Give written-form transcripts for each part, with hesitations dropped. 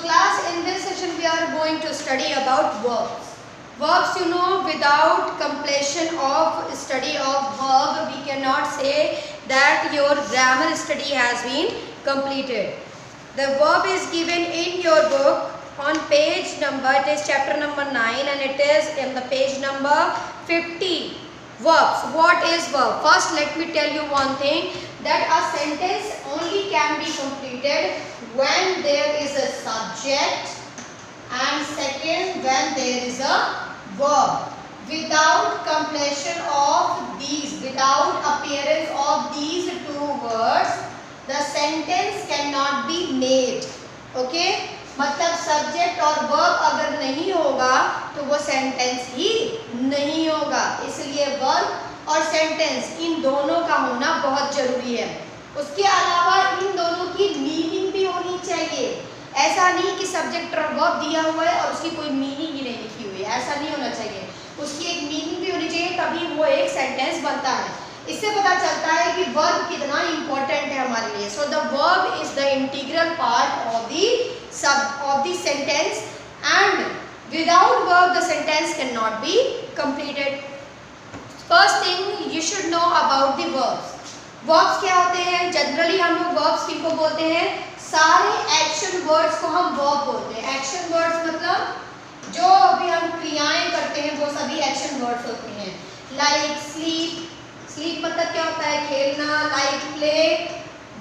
class, in this session we are going to study about verbs. Verbs, you know, without completion of study of verb, we cannot say that your grammar study has been completed. The verb is given in your book on page number, it is chapter number 9 and it is in the page number 50. Verbs. What is verb? First, let me tell you one thing, that a sentence only can be completed when there is a subject, and second, when there is a verb. Without completion of these, without appearance of these two words, the sentence cannot be made. Okay? मतलब subject और verb अगर नहीं होगा तो वो sentence ही नहीं होगा. इसलिए वर्ब और सेंटेंस इन दोनों का होना बहुत जरूरी है. उसके अलावा इन दोनों की मीनिंग भी होनी चाहिए. ऐसा नहीं कि सब्जेक्ट और वर्ब दिया हुआ है और उसकी कोई मीनिंग ही नहीं लिखी हुई है. ऐसा नहीं होना चाहिए. उसकी एक मीनिंग भी होनी चाहिए, तभी वो एक सेंटेंस बनता है. इससे पता चलता है कि वर्ब कितना इंपॉर्टेंट है हमारे लिए. So the verb is the integral part of the sentence, and without verb the sentence can not be completed. First thing you should know about the verbs. Verbs क्या होते हैं? जनरली हम लोग verbs किनको बोलते हैं? सारे एक्शन वर्ड्स को हम वर्ब बोलते हैं. एक्शन वर्ड्स मतलब जो भी हम क्रियाएं करते हैं वो सभी एक्शन वर्ड्स होते हैं. लाइक स्लीप, स्लीप मतलब क्या होता है? खेलना. लाइक प्ले,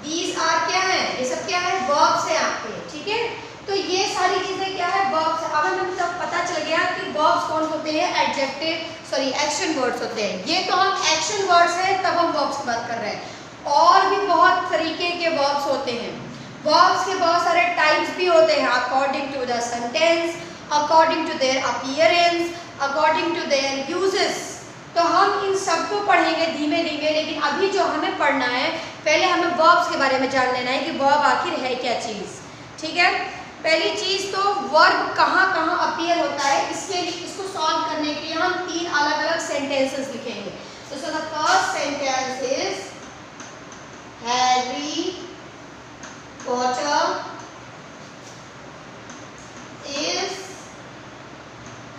दीज आर क्या है? ये सब क्या है? वर्ब्स है आपके. ठीक है, तो ये सारी चीजें क्या है? वर्ब्स. अब हमें तब पता चल गया कि वर्ब्स कौन होते हैं? एक्शन वर्ड्स होते हैं. ये तो हम एक्शन वर्ड्स हैं, तब हम वर्ब्स की बात कर रहे हैं. और भी बहुत तरीके के वर्ब्स होते हैं. वर्ब्स के बहुत सारे टाइप्स भी होते हैं according to the sentence, according to their appearance, according to their usages. तो हम इन सबको पढ़ेंगे धीमे धीमे, लेकिन अभी जो हमें पढ़ना है, पहले हमें वर्ब्स के बारे में जान लेना है कि वर्ब आखिर है क्या चीज़. ठीक है, पहली चीज़ तो वर्ब कहाँ कहाँ अपीयर होता है. इसको सॉल्व करने के लिए हम तीन अलग अलग सेंटेंसेस लिखेंगे. तो so the first sentence is Harry Potter is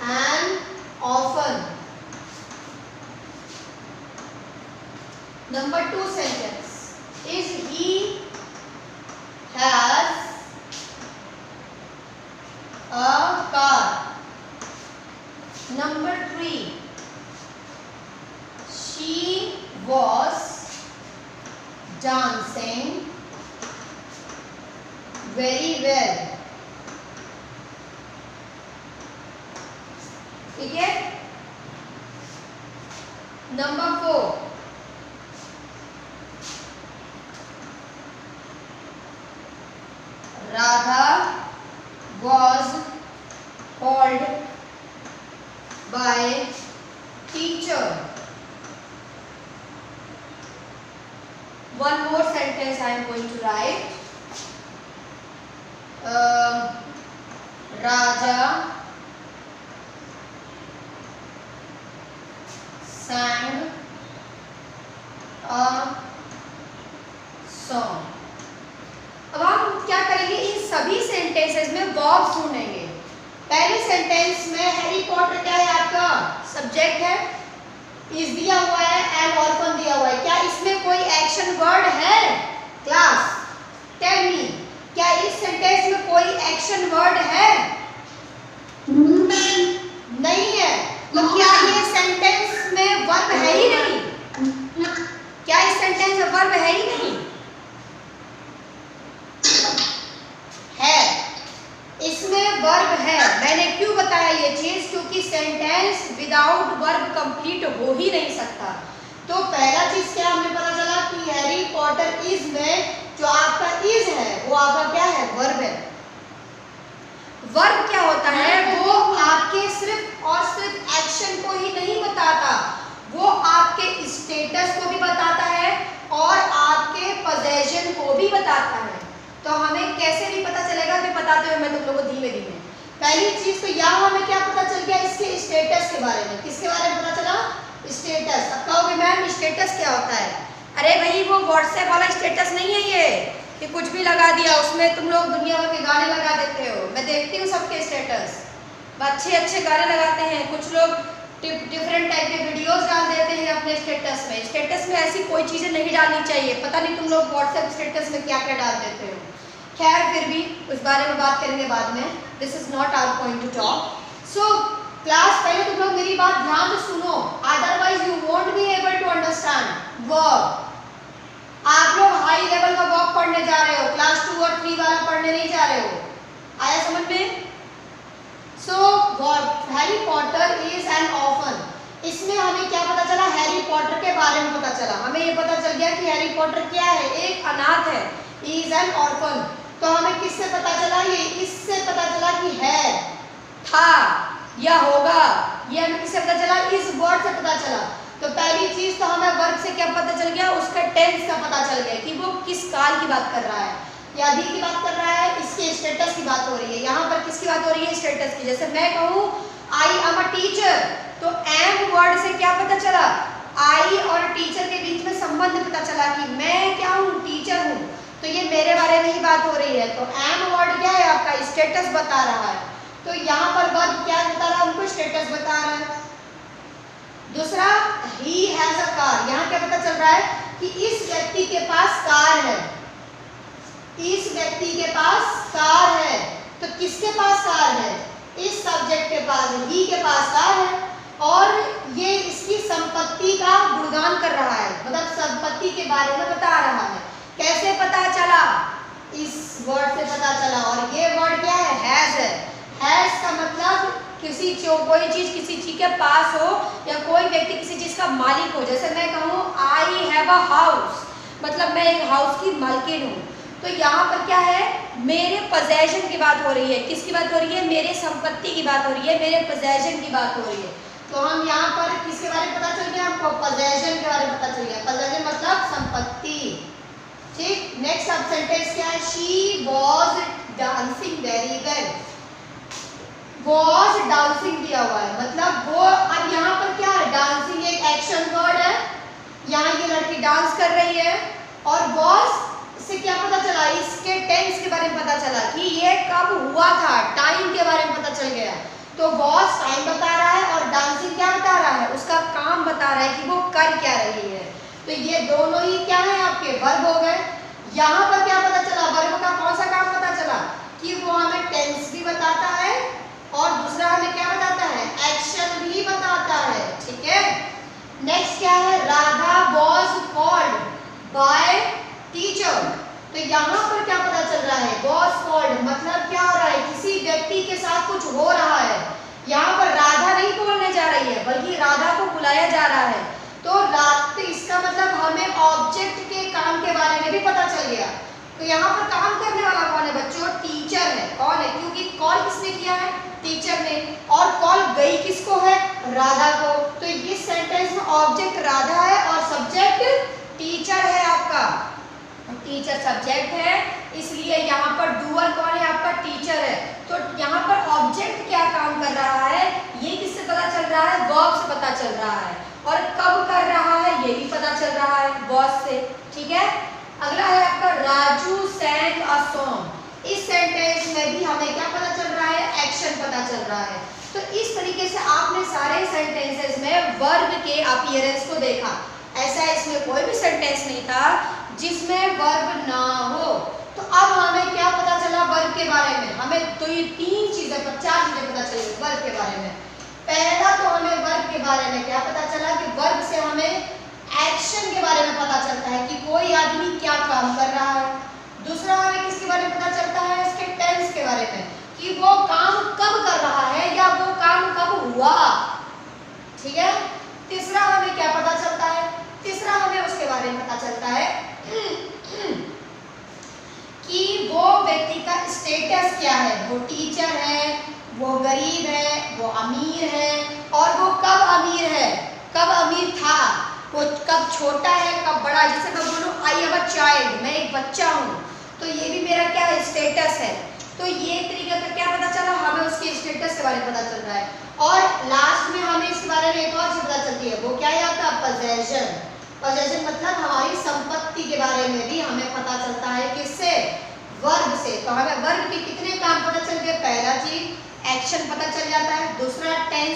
an orphan. Number 2 sentence is he has a car. Number 3, she was dancing very well. ठीक है. Number 4, Radha was called by teacher. One more sentence I am going to write. Raja sang a song. अब हम क्या करेंगे? इन सभी sentences में verbs ढूंढेंगे. पहले सेंटेंस में हैरी पॉटर क्या है? आपका सब्जेक्ट है. इज दिया हुआ है, एंड ऑर्फन दिया हुआ है. क्या इसमें कोई एक्शन वर्ड है? क्लास टेल मी, क्या इस सेंटेंस में कोई एक्शन वर्ड है? नहीं है. तो क्या ये सेंटेंस में वर्ब है ही नहीं? क्या इस सेंटेंस में वर्ब है ही नहीं? है. इसमें वर्ब है. मैंने क्यों बताया ये चीज? क्योंकि सेंटेंस विदाउट वर्ब कंप्लीट हो ही नहीं सकता. तो पहला चीज क्या हमें पता चला कि हैरी पॉटर इज में जो आपका इज है वो आपका क्या है? वर्ब है. वर्ब क्या होता है? वो आपके सिर्फ और सिर्फ एक्शन को ही नहीं बताता, वो आपके स्टेटस को भी बताता है और आपके पोजीशन को भी बताता है. तो हमें कैसे भी पता चलेगा कि बताते हुए मैं तुम लोगों को धीमे धीमे. पहली चीज तो यहाँ हमें क्या पता चल गया? इसके स्टेटस के बारे में. किसके बारे में पता चला? स्टेटस. अब कहोगे मैम स्टेटस क्या होता है? अरे भाई वो व्हाट्सएप वाला स्टेटस नहीं है ये कि कुछ भी लगा दिया, उसमें तुम लोग दुनिया भर के गाने लगा देते हो. देखती हूँ सबके स्टेटस, अच्छे अच्छे गाने लगाते हैं, कुछ लोग डिफरेंट टाइप के वीडियोस डाल देते हैं अपने स्टेटस में। स्टेटस में ऐसी कोई चीज़ें नहीं डालनी चाहिए, पता नहीं तुम लोग व्हाट्सएप स्टेटस में क्या क्या डाल देते हो। खैर फिर भी उस बारे में बात करेंगे बाद में, this is not our point to talk. So class पहले तुम लोग मेरी बात ध्यान से सुनो, otherwise you won't be able to understand verb. आप लोग हाई लेवल का वर्ब पढ़ने जा रहे हो, क्लास 2 और 3 वाला पढ़ने नहीं जा रहे हो, आया समझ में? So Harry Potter is an orphan, इसमें हमें क्या पता चला? हैरी पॉटर के बारे में पता चला। हमें ये पता चल गया कि हैरी पॉटर क्या है, एक अनाथ है, इज एन ऑर्फन। तो हमें किससे पता चला? ये इससे पता चला कि है, था या होगा, ये हमें किससे पता चला? इस वर्ड से पता चला। तो पहली चीज तो हमें वर्ब से क्या पता चल गया? उसका टेंस का पता चल गया कि वो किस काल की बात कर रहा है, या अभी की बात कर रहा है, इसके स्टेटस की बात हो रही है। यहाँ पर किसकी बात हो रही है? स्टेटस की। जैसे मैं कहूँ आई एम अ टीचर, तो एम वर्ड से क्या पता चला? आई और टीचर के बीच में संबंध पता चला कि मैं क्या हूँ? टीचर हूँ, तो ये मेरे बारे में ही बात हो रही है। तो एम वर्ड क्या है? आपका स्टेटस बता रहा है। तो यहाँ पर वर्ब क्या बता रहा है? हमको स्टेटस बता रहा है। दूसरा, ही हैज अ कार, यहाँ क्या पता चल रहा है? कि इस व्यक्ति के पास कार है, इस व्यक्ति के पास कार है। तो किसके पास कार है? इस सब्जेक्ट के पास, ही के पास कार है, और ये इसकी संपत्ति का गुणगान कर रहा है, मतलब संपत्ति के बारे में बता रहा है। कैसे पता चला? इस वर्ड से पता चला। और ये वर्ड क्या है? हैज है। हैज का मतलब कोई चीज किसी चीज के पास हो, या कोई व्यक्ति किसी चीज का मालिक हो। जैसे मैं कहूँ आई हैव अ हाउस, मतलब मैं एक हाउस की मालकिन हूँ। तो यहाँ पर क्या है? मेरे पोजेशन की बात हो रही है। किसकी बात हो रही है? मेरे संपत्ति की बात हो रही है, मेरे पोजेशन की बात हो रही है। तो हम यहाँ पर किसके बारे में पता चल गया? हमको पोजेशन के बारे में पता चल गया। पोजेशन मतलब संपत्ति, ठीक। नेक्स्ट अब सेंटेंस क्या है? She was dancing very well, was dancing दिया हुआ है, मतलब वो। अब यहाँ पर क्या है? डांसिंग एक एक्शन वर्ड है, यहाँ ये लड़की डांस कर रही है। और वॉज से क्या पता चला? इसके टेंस के बारे में पता चला कि ये कब हुआ था, टाइम के बारे में पता चल गया। तो वॉज टाइम बता रहा है, और डांसिंग क्या बता रहा है? उसका काम बता रहा है कि वो कर क्या रही है। तो ये दोनों ही क्या है? आपके वर्ब हो गए। यहाँ पर क्या पता चला? वर्ब का कौन सा काम पता चला? कि वो हमें टेंस भी बताता है, और दूसरा हमें क्या बताता है? एक्शन भी बताता है, ठीक है। नेक्स्ट क्या है? Radha was called by teacher. तो यहाँ पर क्या पता चल रहा है? वॉज कॉल्ड मतलब क्या हो रहा है? किसी व्यक्ति के साथ कुछ हो रहा है। यहाँ पर राधा नहीं बोलने जा रही है, बल्कि राधा को बुलाया जा रहा है। तो इसका मतलब हमें ऑब्जेक्ट के काम के बारे में भी पता चल गया। तो यहाँ पर काम करने वाला कौन है बच्चों? टीचर है। कौन है? क्योंकि कॉल किसने किया है? टीचर ने। और कॉल गई किसको है? राधा को। तो इस सेंटेंस में ऑब्जेक्ट राधा है और सब्जेक्ट टीचर है आपका। टीचर सब्जेक्ट है, इसलिए यहाँ पर डूअर कौन है? आपका टीचर है। तो यहाँ पर ऑब्जेक्ट क्या काम कर रहा है, ये किससे पता चल रहा है? वर्ब से पता चल रहा है। और कब कर रहा है ये भी पता चल रहा है वर्ब से, ठीक है। अगला है आपका राजू सैंग अ सॉन्ग। इस सेंटेंस में भी हमें क्या पता चल रहा है? एक्शन पता चल रहा है। तो इस तरीके से आपने सारे सेंटेंसेस में वर्ब के अपीयरेंस को देखा। ऐसा इसमें कोई भी सेंटेंस नहीं था जिसमें वर्ब ना हो। तो अब हमें क्या पता चला वर्ब के बारे में? हमें तो ये 4 चीजें पता चली वर्ब के बारे में। पहला तो हमें वर्ब के बारे में क्या पता चला कि वर्ब से हमें एक्शन के बारे में पता चलता है कि कोई आदमी क्या काम कर रहा है। दूसरा हमें किसके बारे में पता चलता है? इसके टेंस के बारे में कि वो काम कब कर रहा है या वो काम कब हुआ, ठीक है। तीसरा हमें क्या पता चलता है? तीसरा हमें उसके बारे में पता चलता है कि वो व्यक्ति का स्टेटस क्या है। वो टीचर है, वो गरीब है, वो अमीर है, और वो कब अमीर है, कब अमीर था, वो कब छोटा है, कब बड़ा। जैसे मैं बोलूँ आई एम अ चाइल्ड, मैं एक बच्चा हूँ, तो ये भी मेरा क्या है? स्टेटस है। तो ये तरीके का क्या पता चला? हमें उसके स्टेटस के बारे में पता चल रहा है। और लास्ट में हमें इसके बारे में एक और चीज पता चलती है, वो क्या है आपका? पोजेशन। पोजेशन मतलब हमारी संपत्ति के बारे में भी हमें पता चलता है। किससे? वर्ब से। तो हमें वर्ब के कितने काम पता चल गए? पहला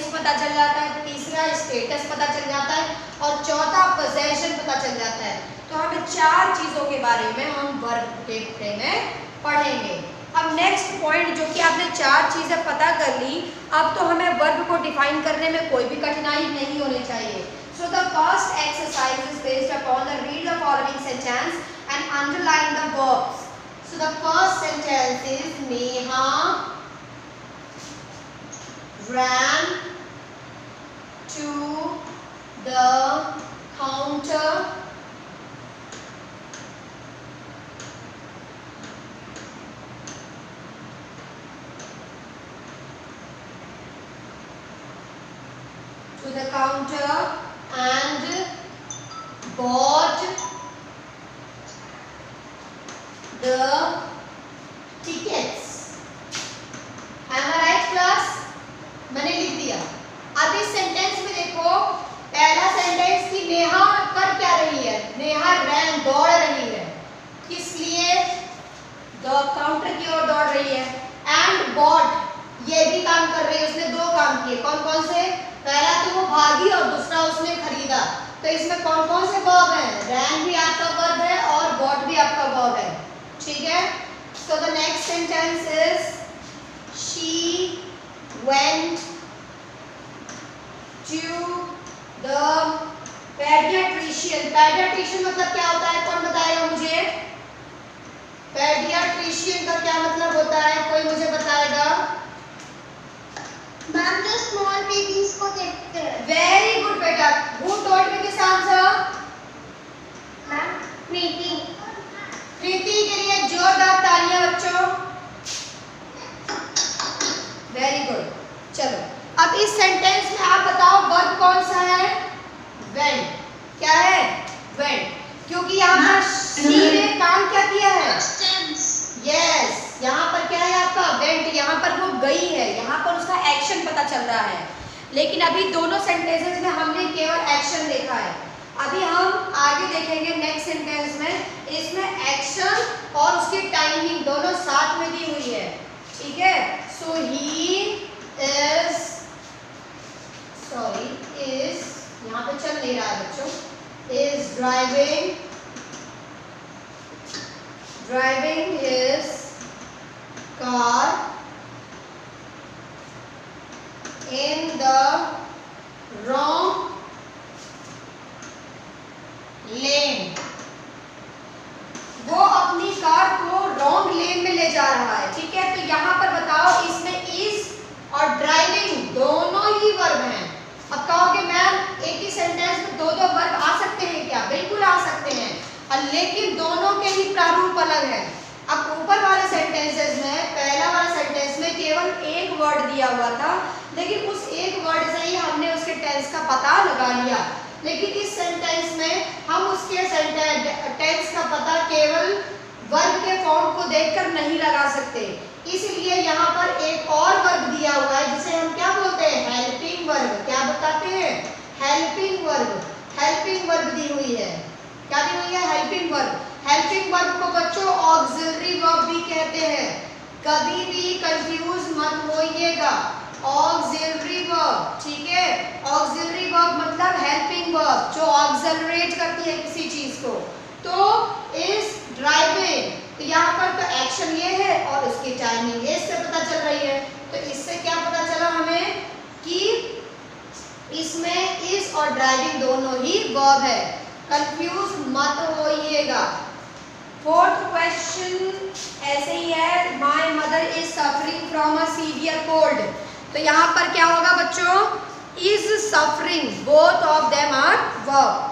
नेम्स पता चल जाता है, तीसरा स्टेटस पता चल जाता है और चौथा पोजेशन पता चल जाता है। तो हमें 4 चीज़ों के बारे में हम वर्ब के बारे में पढ़ेंगे। अब नेक्स्ट पॉइंट, जो कि आपने 4 चीज़ें पता कर ली, अब तो हमें वर्ब को डिफाइन करने में कोई भी कठिनाई नहीं होनी चाहिए। So the first exercise is based upon the read the following sentence and underline the verbs. So the first sentence is Neha ran to the counter and bought the tickets. Am I right class? मैंने लिख दिया। अब इस sentence में देखो, पहला sentence की नेहा कर क्या रही है, नेहा रैन दौड़ रही है, किस लिए, काउंटर की ओर दौड़ रही है। एंड बॉट ये भी काम कर रही है, उसने 2 काम किए, कौन कौन से, पहला तो वो भागी और दूसरा उसने खरीदा। तो इसमें कौन कौन से वर्ब हैं, रैन भी आपका वर्ब है और बॉट भी आपका वर्ब है, ठीक है। So the next sentence is she went to the paediatrician. Paediatrician मतलब क्या होता है, कौन बताएगा मुझे, पेडियाट्रिशियन का क्या मतलब होता है, कोई मुझे बताएगा। मैम जो स्मॉल बेबीज को देखते हैं। वेरी गुड बेटा, who told me this answer, ma'am Preeti. Preeti के लिए जोरदार तालियां बच्चों, वेरी गुड। चलो अब इस सेंटेंस में आप बताओ वर्ब कौन सा है, वेंट। क्या है, वेंट, क्योंकि यहाँ पर शी ने काम क्या किया है, यस, यहाँ पर क्या है आपका वेंट, यहाँ पर वो गई है, यहाँ पर उसका एक्शन पता चल रहा है। लेकिन अभी दोनों सेंटेंसेस में हमने केवल एक्शन देखा है। अभी हम आगे देखेंगे नेक्स्ट सेंटेंस में, इसमें एक्शन और उसकी टाइमिंग दोनों साथ में दी हुई है, ठीक है। सो ही इज, सॉरी इज, यहाँ पे चल नहीं रहा है बच्चों, is driving his car in the wrong lane। वो अपनी कार को रॉन्ग लेन में ले जा रहा है, ठीक है। तो यहाँ पर बताओ, इसमें इज और ड्राइविंग दोनों ही वर्ब हैं। अब कहोगे मैम एक ही सेंटेंस में 2-2 वर्ब आ सकते हैं क्या, बिल्कुल आ सकते हैं, और लेकिन दोनों के ही प्रारूप अलग है। अब ऊपर वाले सेंटेंसेस में, पहला वाला सेंटेंस में केवल एक वर्ड दिया हुआ था, लेकिन उस एक वर्ड से ही हमने उसके टेंस का पता लगा लिया। लेकिन इस सेंटेंस में हम उसके टेंस का पता केवल वर्ब के फॉर्म को देखकर नहीं लगा सकते, इसलिए यहाँ पर एक और वर्ब दिया हुआ है जिसे हम क्या बोलते हैं, हेल्पिंग वर्ब। क्या बताते हैं, हेल्पिंग वर्ब। हेल्पिंग वर्ब दी हुई है, क्या दी हुई है, हेल्पिंग वर्ब। हेल्पिंग वर्ब को बच्चों ऑक्सिलरी वर्ब भी कहते हैं, कभी भी कंफ्यूज मत होइएगा, ऑक्सिलरी वर्ब, ठीक है। ऑक्सिलरी वर्ब मतलब हेल्पिंग वर्ब जो ऑक्सिलरेट करती है किसी चीज को। तो इस ड्राइविंग, तो यहाँ पर तो एक्शन ये है और उसकी टाइमिंग ये इससे पता चल रही है। तो इससे क्या पता चला हमें कि इसमें इस और ड्राइविंग दोनों ही वर्ब है, कंफ्यूज मत होइएगा। 4th क्वेश्चन ऐसे ही है, my mother is suffering from a severe cold. तो यहाँ पर क्या होगा बच्चों, is suffering, both of them are verb.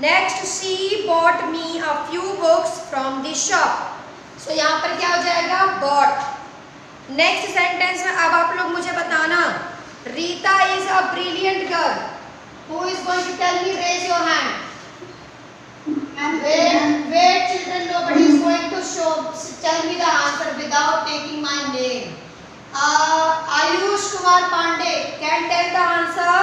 Next, she bought me a few books from the shop. So यहाँ पर क्या हो जाएगा, बॉट। नेक्स्ट सेंटेंस में अब आप लोग मुझे बताना, Rita is a brilliant girl. Who is going to tell me, raise your hand. Wait children, nobody is going to tell me the answer without taking my name. Ayush Kumar Pandey can tell the answer.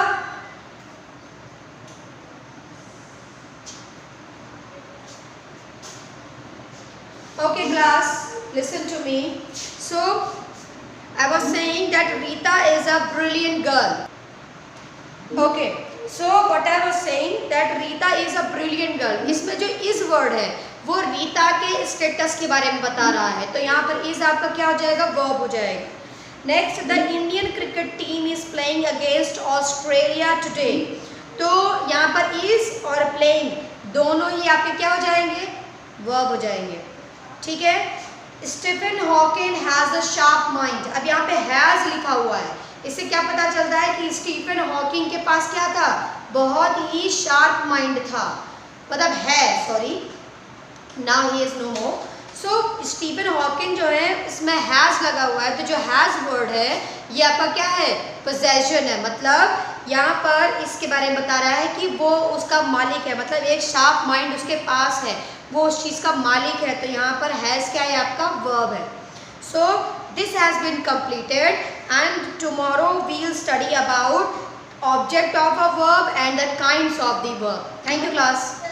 Okay class, listen to me. So I was saying that Rita is a brilliant girl. Okay, so what I was saying that Rita is a brilliant girl. इसमें जो is word है वो रीता के status के बारे में बता रहा है, तो यहाँ पर इज आपका क्या हो जाएगा, वर्ब हो जाएगा। Next, the Indian cricket team is playing against Australia today. तो यहाँ पर इज और प्लेइंग दोनों ही आपके क्या हो जाएंगे, वर्ब हो जाएंगे। ठीक है। Stephen Hawking has a sharp mind. अब यहाँ पे हैज लिखा हुआ है, इससे क्या पता चलता है कि स्टीफन हॉकिंग के पास क्या था, बहुत ही शार्प माइंड था, मतलब है, sorry, now he is no more. So Stephen Hawking जो है इसमें हैज लगा हुआ है, तो जो हैज वर्ड है ये आपका क्या है, पोजेशन है, मतलब यहाँ पर इसके बारे में बता रहा है कि वो उसका मालिक है, मतलब एक शार्प माइंड उसके पास है, वो उस चीज़ का मालिक है, तो यहाँ पर हैज क्या है, आपका वर्ब है। सो this has been completed and tomorrow we'll study about object of a verb and the kinds of the verb. Thank you class.